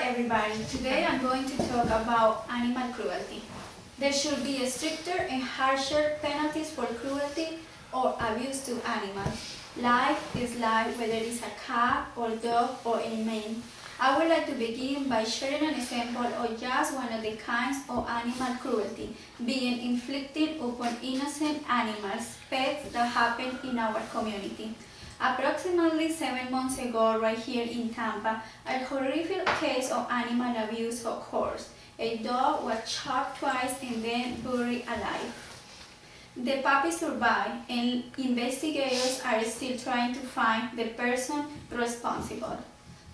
everybody. Today I'm going to talk about animal cruelty. There should be stricter and harsher penalties for cruelty or abuse to animals. Life is life, whether it's a cat or dog or a man. I would like to begin by sharing an example of just one of the kinds of animal cruelty being inflicted upon innocent animals, pets that happen in our community. Approximately 7 months ago, right here in Tampa, a horrific case of animal abuse occurs. A dog was shot twice and then buried alive. The puppy survived, and investigators are still trying to find the person responsible.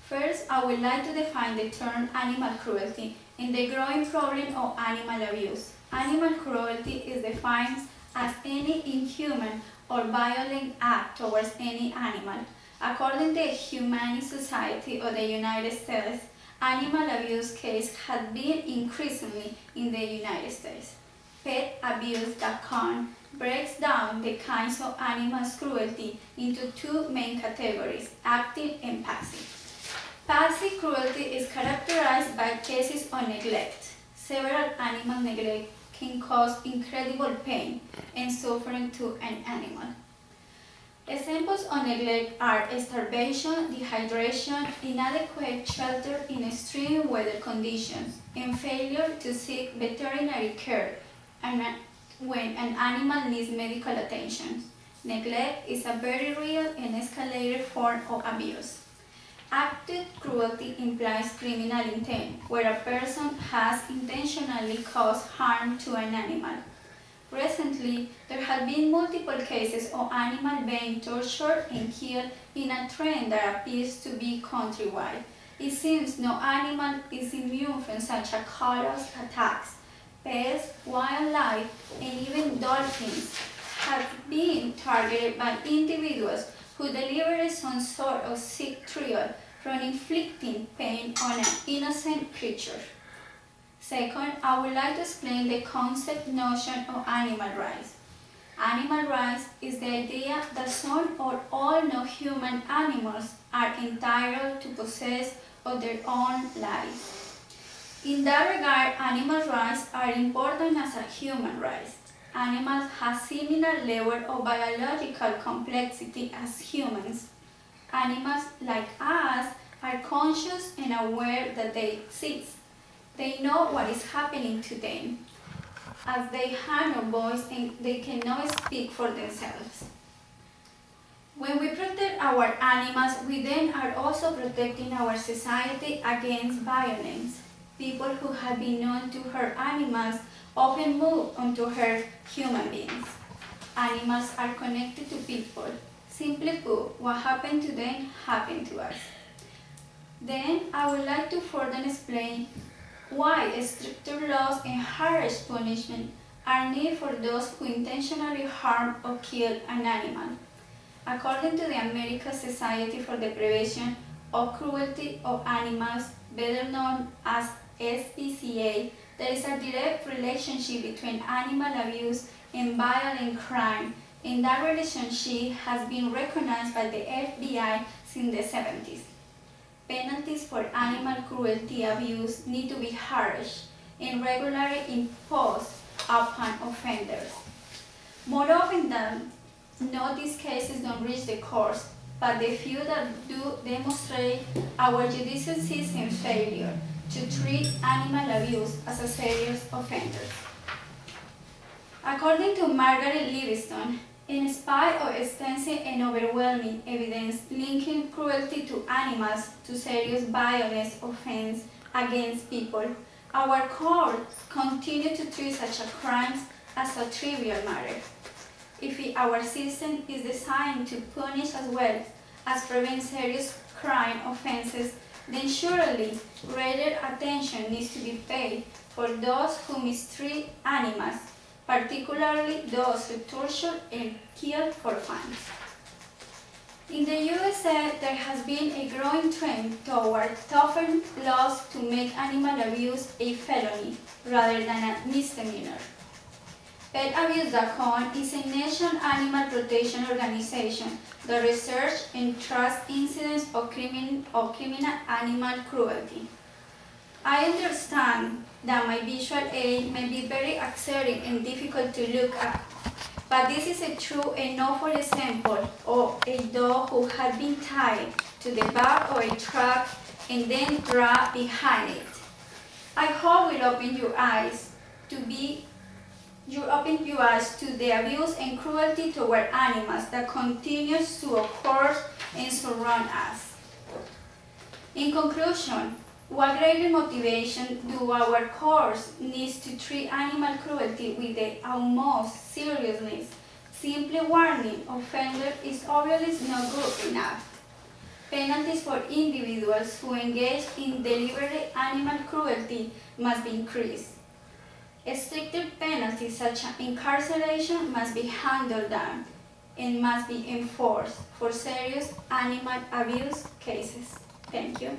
First, I would like to define the term animal cruelty and the growing problem of animal abuse. Animal cruelty is defined as any inhuman or violent act towards any animal. According to the Humane Society of the United States, animal abuse cases have been increasingly in the United States. PetAbuse.com breaks down the kinds of animal cruelty into two main categories, active and passive. Passive cruelty is characterized by cases of neglect. Several animal neglect can cause incredible pain and suffering to an animal. Examples of neglect are starvation, dehydration, inadequate shelter in extreme weather conditions, and failure to seek veterinary care when an animal needs medical attention. Neglect is a very real and escalated form of abuse. Active cruelty implies criminal intent, where a person has intentionally caused harm to an animal. Recently, there have been multiple cases of animals being tortured and killed in a trend that appears to be countrywide. It seems no animal is immune from such a callous attacks. Pets, wildlife, and even dolphins have been targeted by individuals who deliver some sort of sick thrill from inflicting pain on an innocent creature. Second, I would like to explain the concept notion of animal rights. Animal rights is the idea that some or all non-human animals are entitled to possess of their own lives. In that regard, animal rights are important as a human rights. Animals have similar level of biological complexity as humans. Animals like us are conscious and aware that they exist. They know what is happening to them, as they have no voice and they cannot speak for themselves. When we protect our animals, we then are also protecting our society against violence. People who have been known to hurt animals often move on to hurt human beings. Animals are connected to people. Simply put, what happened to them happened to us. Then I would like to further explain why stricter laws and harsh punishment are needed for those who intentionally harm or kill an animal. According to the American Society for the Prevention of Cruelty of Animals, better known as SPCA, there is a direct relationship between animal abuse and violent crime, and that relationship has been recognized by the FBI since the 70s. Penalties for animal cruelty abuse need to be harsh and regularly imposed upon offenders. More often than not, these cases don't reach the courts, but the few that do demonstrate our judicial system's failure to treat animal abuse as a serious offender. According to Margaret Livingston, in spite of extensive and overwhelming evidence linking cruelty to animals to serious violence offense against people, our courts continue to treat such a crime as a trivial matter. If our system is designed to punish as well as prevent serious crime offenses, then surely greater attention needs to be paid for those who mistreat animals, particularly those who torture and kill for fun. In the USA, there has been a growing trend toward tougher laws to make animal abuse a felony rather than a misdemeanor. PetAbuse.com is a national animal protection organization that researches and tracks incidents of criminal animal cruelty. I understand that my visual aid may be very upsetting and difficult to look at, but this is a true and novel example of a dog who had been tied to the back of a truck and then dragged behind it. I hope will open your eyes to the abuse and cruelty toward animals that continues to occur and surround us. In conclusion, what greater motivation do our courts needs to treat animal cruelty with the utmost seriousness? Simply warning offender is obviously not good enough. Penalties for individuals who engage in deliberate animal cruelty must be increased. Stricter penalties such as incarceration must be handled down and must be enforced for serious animal abuse cases. Thank you.